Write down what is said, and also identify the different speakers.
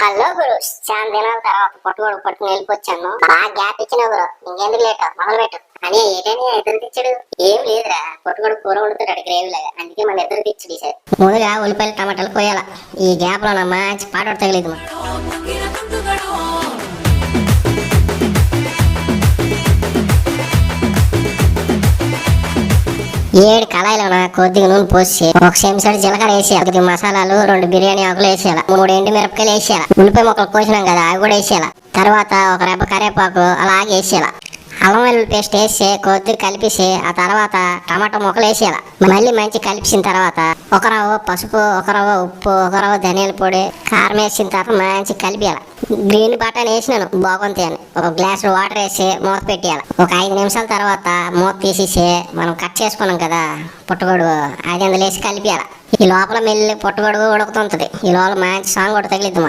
Speaker 1: Hello గురు, చాలా దినాల తర్వాత పుట్టగొడు పట్టుకుని వెళ్ళిపోచ్చాను. బాగా గ్యాప్ ఇచ్చిన గురు, ఇంకెందుకు లేట మొదలు పెట్టు అని. ఏటని ఎదురు తెచ్చాడు? ఏం లేదురా, పుట్టగొడు కూర వండుతాడు గ్రేవీ లాగా, అందుకే మన ఎదురు తెచ్చాడు ఈసారి. ముందుగా ఉల్లిపాయలు టమాటాలు కోయాల. ఈ గ్యాప్ లో మంచి పాట తగిలేదు. ఏడు కళాయిలోన కొద్దిగా నూనె పోసి ఒక చెంచాడు జీలకర్ర వేసేయాలి. కొద్దిగా మసాలాలు, 2 బిర్యానీ ఆకులు వేసేయాలి. 3 ఎండు మిరపకాయలు వేసేయాలి. ఉల్లిపాయ ముక్కలు కోసినాం కదా అవి కూడా వేసేయాలి. తర్వాత ఒక రెబ్బ కరివేపాకు అలాగే వేసేయాలి. అల్లం వెల్లుల్లి పేస్ట్ వేసి కొద్దిగా కలిపేసి ఆ తర్వాత టమాటా ముక్కలు వేసేయాలి. మళ్ళీ మంచి కలిపిన తర్వాత ఒక రవ్వ పసుపు, ఒక రవ్వ ఉప్పు, ఒక రవ్వ ధనియాల పొడి, కారం వేసిన తర్వాత మంచి కలిపేయాలి. గ్రీన్ బటాన్ వేసినాను బాగుంటాయి అని. ఒక గ్లాస్ వాటర్ వేసి మూత పెట్టేయాలి. ఒక 5 నిమిషాల తర్వాత మూత తీసేసి మనం కట్ చేసుకున్నాం కదా పుట్టగొడు, అది అందులో వేసి కలిపేయాలి. ఈ లోపల మెల్లి పుట్టగొడుగు ఉడుకుతుంటది. ఈ లోపల మంచి సాంగ్ కూడా తగిలిద్దామా.